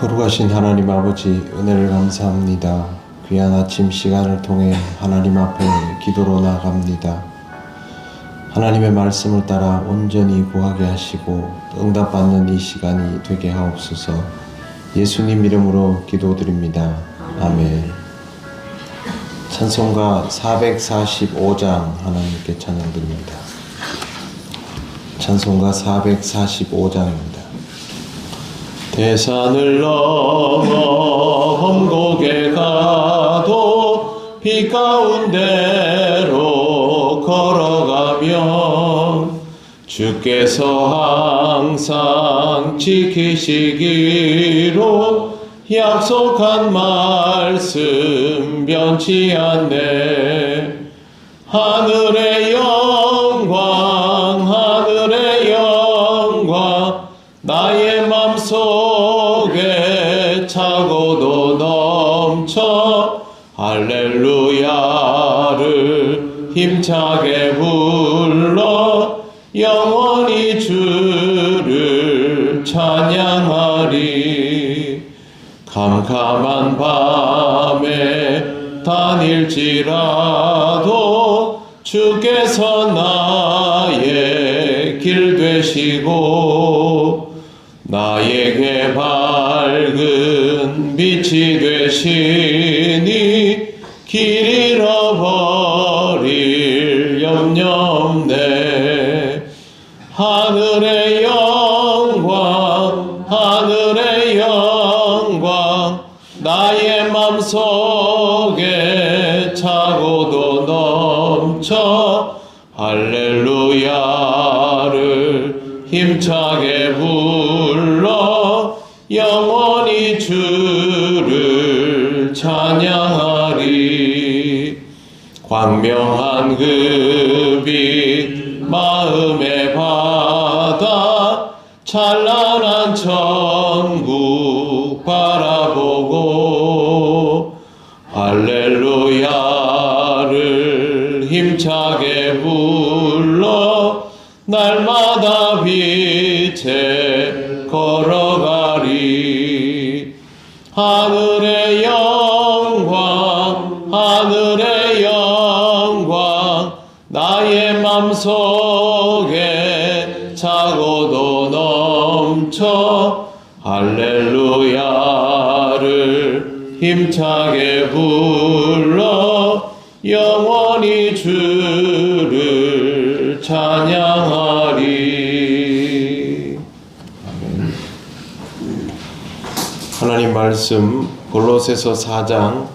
거룩하신 하나님 아버지, 은혜를 감사합니다. 귀한 아침 시간을 통해 하나님 앞에 기도로 나아갑니다. 하나님의 말씀을 따라 온전히 구하게 하시고 응답받는 이 시간이 되게 하옵소서. 예수님 이름으로 기도드립니다. 아멘. 찬송가 445장 하나님께 찬양드립니다. 찬송가 445장입니다. 대산을 넘어 험곡에 가도 비 가운데로 걸어가면 주께서 항상 지키시기로 약속한 말씀 변치 않네. 하늘의 영광 하늘의 영광 나의 맘속에 차고도 넘쳐 할렐루야를 힘차게 불러 영원히 주를 찬양하리. 캄캄한 밤에 다닐지라도 주께서 나의 길 되시고 나에게 밝은 빛이 되시니 길 잃어버릴 염려 없네. 하늘의 영광 하늘의 영광 나의 맘속에 차고도 넘쳐 할렐루야를 힘차게 불러 영원히 주를 찬양하리. 광명한 그 빛 마음의 바다 찬란한 천국 바라보고 할렐루야를 힘차게 불러 날마다 빛에 걸어가리. 하늘의 영광 하늘의 영광 나의 맘속에 차고도 넘쳐 할렐루야를 힘차게 불러 영원히 주를 찬양하리. 아멘. 하나님 말씀 골로새서 4장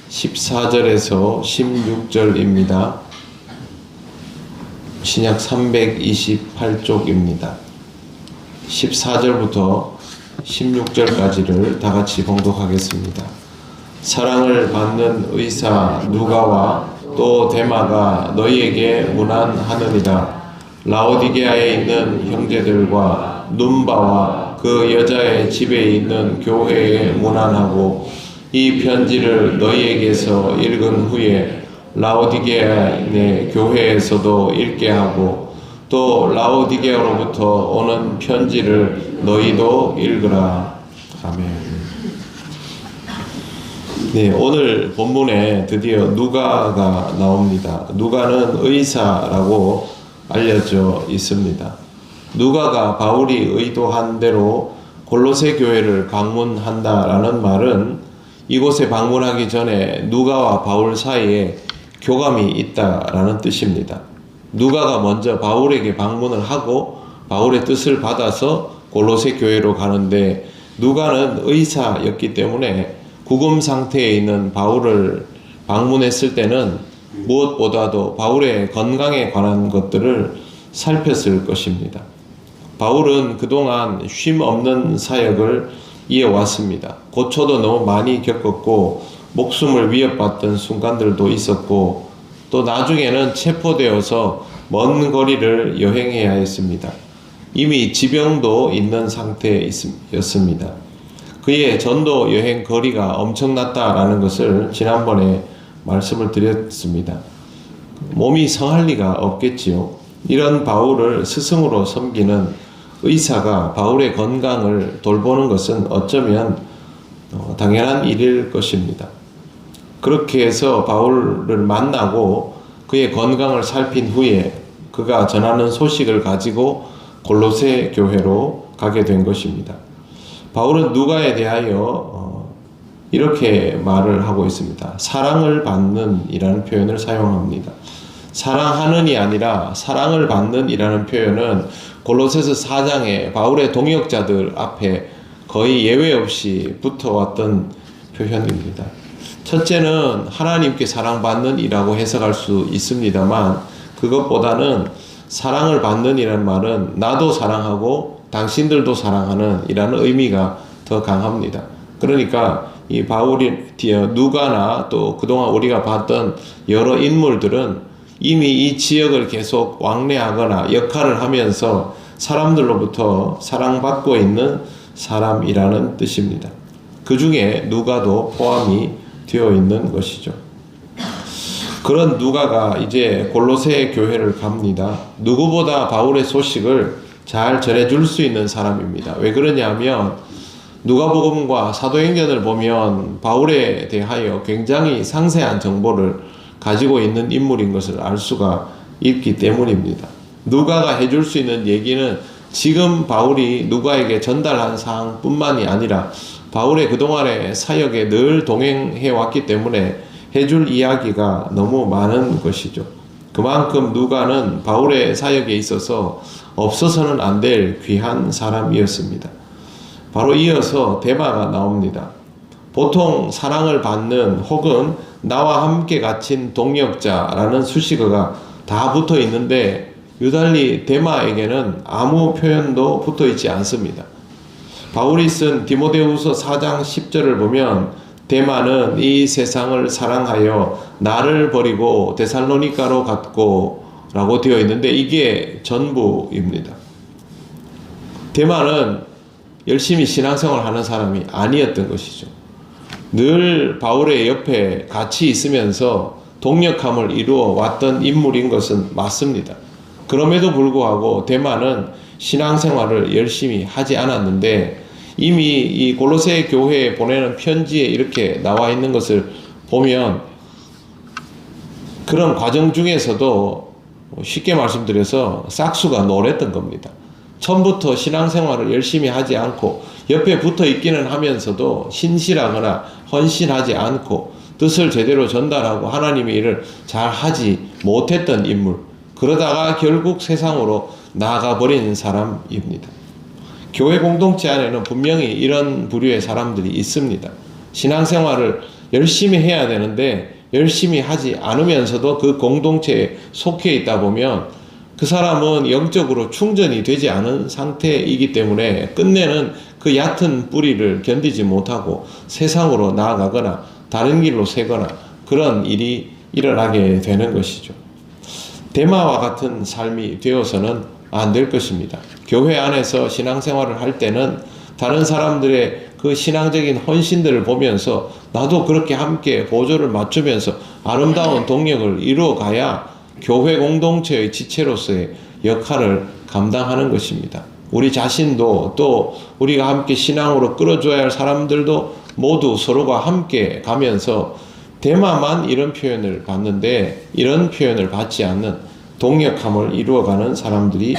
14절에서 16절입니다. 신약 328쪽입니다. 14절부터 16절까지를 다 같이 봉독하겠습니다. 사랑을 받는 의사 누가와 또 데마가 너희에게 문안하느니라. 라오디게아에 있는 형제들과 눈바와 그 여자의 집에 있는 교회에 문안하고 이 편지를 너희에게서 읽은 후에 라오디게아의 교회에서도 읽게 하고 또 라오디게아로부터 오는 편지를 너희도 읽으라. 아멘. 네, 오늘 본문에 드디어 누가가 나옵니다. 누가는 의사라고 알려져 있습니다. 누가가 바울이 의도한 대로 골로새 교회를 방문한다라는 말은 이곳에 방문하기 전에 누가와 바울 사이에 교감이 있다라는 뜻입니다. 누가가 먼저 바울에게 방문을 하고 바울의 뜻을 받아서 골로새 교회로 가는데 누가는 의사였기 때문에 구금 상태에 있는 바울을 방문했을 때는 무엇보다도 바울의 건강에 관한 것들을 살폈을 것입니다. 바울은 그동안 쉼 없는 사역을 이어왔습니다. 고초도 너무 많이 겪었고 목숨을 위협받던 순간들도 있었고 또 나중에는 체포되어서 먼 거리를 여행해야 했습니다. 이미 지병도 있는 상태였습니다. 그의 전도 여행 거리가 엄청났다라는 것을 지난번에 말씀을 드렸습니다. 몸이 성할 리가 없겠지요. 이런 바울을 스승으로 섬기는 의사가 바울의 건강을 돌보는 것은 어쩌면 당연한 일일 것입니다. 그렇게 해서 바울을 만나고 그의 건강을 살핀 후에 그가 전하는 소식을 가지고 골로새 교회로 가게 된 것입니다. 바울은 누가에 대하여 이렇게 말을 하고 있습니다. 사랑을 받는 이라는 표현을 사용합니다. 사랑하는이 아니라 사랑을 받는 이라는 표현은 골로새서 4장에 바울의 동역자들 앞에 거의 예외 없이 붙어왔던 표현입니다. 첫째는 하나님께 사랑받는 이라고 해석할 수 있습니다만 그것보다는 사랑을 받는 이라는 말은 나도 사랑하고 당신들도 사랑하는 이라는 의미가 더 강합니다. 그러니까 이 바울이 누가나 또 그동안 우리가 봤던 여러 인물들은 이미 이 지역을 계속 왕래하거나 역할을 하면서 사람들로부터 사랑받고 있는 사람이라는 뜻입니다. 그 중에 누가도 포함이 되어 있는 것이죠. 그런 누가가 이제 골로새 교회를 갑니다. 누구보다 바울의 소식을 잘 전해줄 수 있는 사람입니다. 왜 그러냐면 누가복음과 사도행전을 보면 바울에 대하여 굉장히 상세한 정보를 가지고 있는 인물인 것을 알 수가 있기 때문입니다. 누가가 해줄 수 있는 얘기는 지금 바울이 누가에게 전달한 사항뿐만이 아니라 바울의 그동안의 사역에 늘 동행해 왔기 때문에 해줄 이야기가 너무 많은 것이죠. 그만큼 누가는 바울의 사역에 있어서 없어서는 안 될 귀한 사람이었습니다. 바로 이어서 데마가 나옵니다. 보통 사랑을 받는 혹은 나와 함께 갇힌 동역자라는 수식어가 다 붙어 있는데 유달리 데마에게는 아무 표현도 붙어 있지 않습니다. 바울이 쓴 디모데후서 4장 10절을 보면 데마는 이 세상을 사랑하여 나를 버리고 데살로니가로 갔고 라고 되어 있는데 이게 전부입니다. 데마는 열심히 신앙생활을 하는 사람이 아니었던 것이죠. 늘 바울의 옆에 같이 있으면서 동역함을 이루어 왔던 인물인 것은 맞습니다. 그럼에도 불구하고 데마는 신앙생활을 열심히 하지 않았는데 이미 이 골로새 교회에 보내는 편지에 이렇게 나와 있는 것을 보면 그런 과정 중에서도 쉽게 말씀드려서 싹수가 노랬던 겁니다. 처음부터 신앙생활을 열심히 하지 않고 옆에 붙어 있기는 하면서도 신실하거나 헌신하지 않고 뜻을 제대로 전달하고 하나님의 일을 잘 하지 못했던 인물, 그러다가 결국 세상으로 나가버린 사람입니다. 교회 공동체 안에는 분명히 이런 부류의 사람들이 있습니다. 신앙생활을 열심히 해야 되는데 열심히 하지 않으면서도 그 공동체에 속해 있다 보면 그 사람은 영적으로 충전이 되지 않은 상태이기 때문에 끝내는 그 얕은 뿌리를 견디지 못하고 세상으로 나아가거나 다른 길로 새거나 그런 일이 일어나게 되는 것이죠. 데마와 같은 삶이 되어서는 안 될 것입니다. 교회 안에서 신앙생활을 할 때는 다른 사람들의 그 신앙적인 헌신들을 보면서 나도 그렇게 함께 보조를 맞추면서 아름다운 동력을 이루어 가야 교회 공동체의 지체로서의 역할을 감당하는 것입니다. 우리 자신도 또 우리가 함께 신앙으로 끌어줘야 할 사람들도 모두 서로가 함께 가면서 데마만 이런 표현을 받는데 이런 표현을 받지 않는 동역함을 이루어가는 사람들이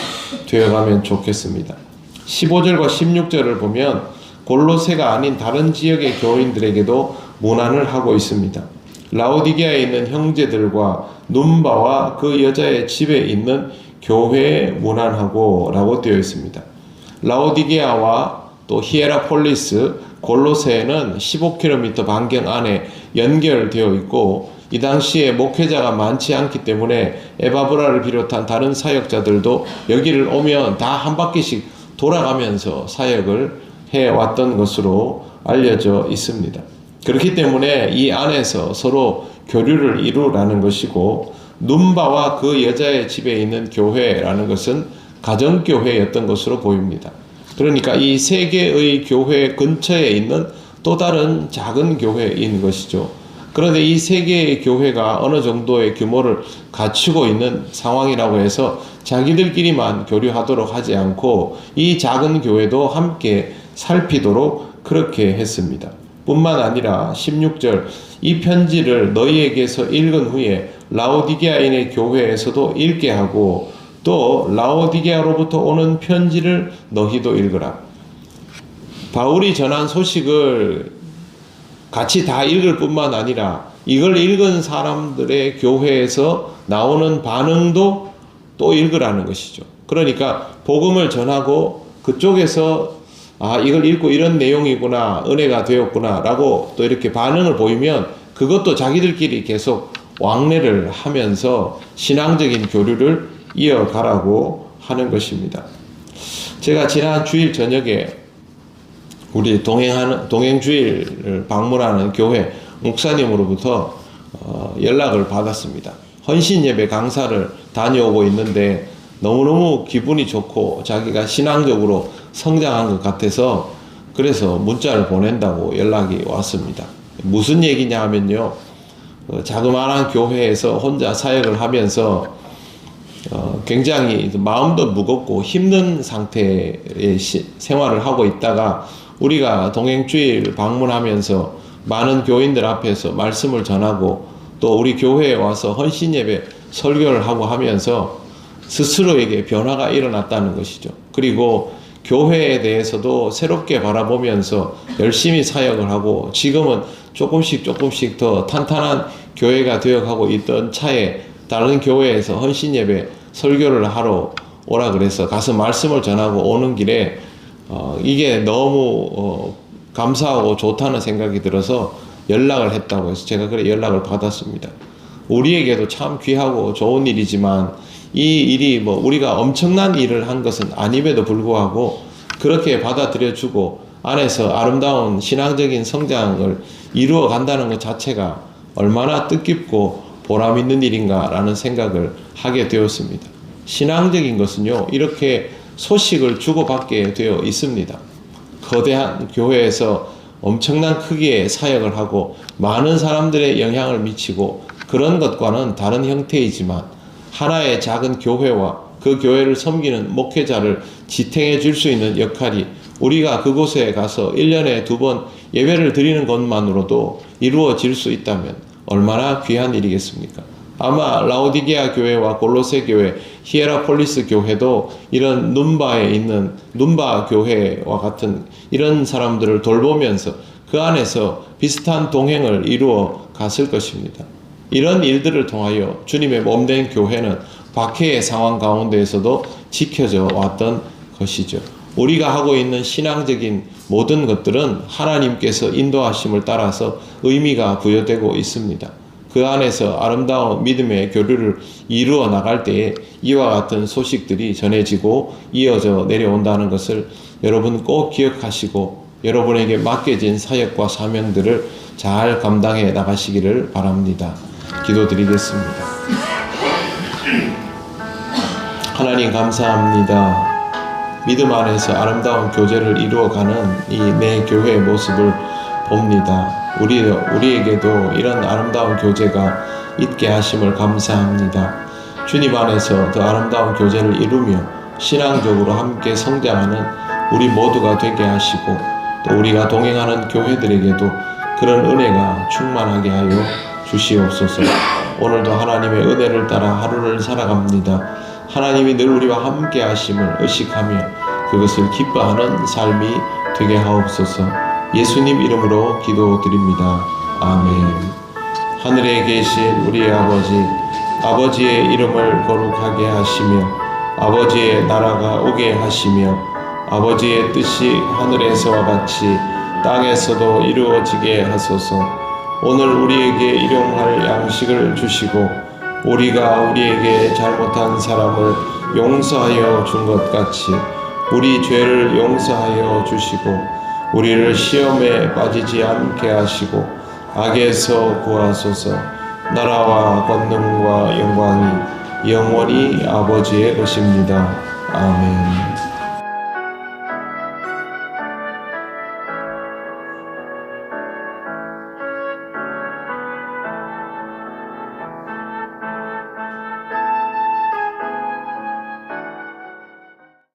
되어가면 좋겠습니다. 15절과 16절을 보면 골로새가 아닌 다른 지역의 교인들에게도 문안을 하고 있습니다. 라오디게아에 있는 형제들과 눈바와 그 여자의 집에 있는 교회에 문안하고 라고 되어 있습니다. 라오디게아와 또 히에라폴리스, 골로새는 15km 반경 안에 연결되어 있고 이 당시에 목회자가 많지 않기 때문에 에바브라를 비롯한 다른 사역자들도 여기를 오면 다 한 바퀴씩 돌아가면서 사역을 해왔던 것으로 알려져 있습니다. 그렇기 때문에 이 안에서 서로 교류를 이루라는 것이고 눈바와 그 여자의 집에 있는 교회라는 것은 가정교회였던 것으로 보입니다. 그러니까 이 세 개의 교회 근처에 있는 또 다른 작은 교회인 것이죠. 그런데 이 세 개의 교회가 어느 정도의 규모를 갖추고 있는 상황이라고 해서 자기들끼리만 교류하도록 하지 않고 이 작은 교회도 함께 살피도록 그렇게 했습니다. 뿐만 아니라 16절 이 편지를 너희에게서 읽은 후에 라오디게아인의 교회에서도 읽게 하고 또 라오디게아로부터 오는 편지를 너희도 읽으라. 바울이 전한 소식을 같이 다 읽을 뿐만 아니라 이걸 읽은 사람들의 교회에서 나오는 반응도 또 읽으라는 것이죠. 그러니까 복음을 전하고 그쪽에서 이걸 읽고 이런 내용이구나, 은혜가 되었구나 라고 또 이렇게 반응을 보이면 그것도 자기들끼리 계속 왕래를 하면서 신앙적인 교류를 이어가라고 하는 것입니다. 제가 지난 주일 저녁에 우리 동행주일을 방문하는 교회 목사님으로부터 연락을 받았습니다. 헌신예배 강사를 다녀오고 있는데 너무너무 기분이 좋고 자기가 신앙적으로 성장한 것 같아서 그래서 문자를 보낸다고 연락이 왔습니다. 무슨 얘기냐 하면요, 자그마한 교회에서 혼자 사역을 하면서 굉장히 마음도 무겁고 힘든 상태의 생활을 하고 있다가 우리가 동행주일 방문하면서 많은 교인들 앞에서 말씀을 전하고 또 우리 교회에 와서 헌신예배 설교를 하고 하면서 스스로에게 변화가 일어났다는 것이죠. 그리고 교회에 대해서도 새롭게 바라보면서 열심히 사역을 하고 지금은 조금씩 더 탄탄한 교회가 되어가고 있던 차에 다른 교회에서 헌신예배 설교를 하러 오라 그래서 가서 말씀을 전하고 오는 길에 이게 너무 감사하고 좋다는 생각이 들어서 연락을 했다고 해서 제가 그래 연락을 받았습니다. 우리에게도 참 귀하고 좋은 일이지만 이 일이 우리가 엄청난 일을 한 것은 아님에도 불구하고 그렇게 받아들여주고 안에서 아름다운 신앙적인 성장을 이루어 간다는 것 자체가 얼마나 뜻깊고 보람 있는 일인가라는 생각을 하게 되었습니다. 신앙적인 것은요, 이렇게 소식을 주고받게 되어 있습니다. 거대한 교회에서 엄청난 크기의 사역을 하고 많은 사람들의 영향을 미치고 그런 것과는 다른 형태이지만 하나의 작은 교회와 그 교회를 섬기는 목회자를 지탱해 줄 수 있는 역할이 우리가 그곳에 가서 1년에 2번 예배를 드리는 것만으로도 이루어질 수 있다면 얼마나 귀한 일이겠습니까? 아마 라오디게아 교회와 골로새 교회, 히에라폴리스 교회도 이런 눈바에 있는 눈바 교회와 같은 이런 사람들을 돌보면서 그 안에서 비슷한 동행을 이루어 갔을 것입니다. 이런 일들을 통하여 주님의 몸된 교회는 박해의 상황 가운데에서도 지켜져 왔던 것이죠. 우리가 하고 있는 신앙적인 모든 것들은 하나님께서 인도하심을 따라서 의미가 부여되고 있습니다. 그 안에서 아름다운 믿음의 교류를 이루어 나갈 때에 이와 같은 소식들이 전해지고 이어져 내려온다는 것을 여러분 꼭 기억하시고 여러분에게 맡겨진 사역과 사명들을 잘 감당해 나가시기를 바랍니다. 기도드리겠습니다. 하나님 감사합니다. 믿음 안에서 아름다운 교제를 이루어가는 이 내 교회의 모습을 봅니다. 우리에게도 이런 아름다운 교제가 있게 하심을 감사합니다. 주님 안에서 더 아름다운 교제를 이루며 신앙적으로 함께 성장하는 우리 모두가 되게 하시고 또 우리가 동행하는 교회들에게도 그런 은혜가 충만하게 하여 주시옵소서. 오늘도 하나님의 은혜를 따라 하루를 살아갑니다. 하나님이 늘 우리와 함께 하심을 의식하며 그것을 기뻐하는 삶이 되게 하옵소서. 예수님 이름으로 기도드립니다. 아멘. 하늘에 계신 우리 아버지의 이름을 거룩하게 하시며 아버지의 나라가 오게 하시며 아버지의 뜻이 하늘에서와 같이 땅에서도 이루어지게 하소서. 오늘 우리에게 일용할 양식을 주시고 우리가 우리에게 잘못한 사람을 용서하여 준 것 같이 우리 죄를 용서하여 주시고 우리를 시험에 빠지지 않게 하시고 악에서 구하소서. 나라와 권능과 영광이 영원히 아버지의 것입니다. 아멘.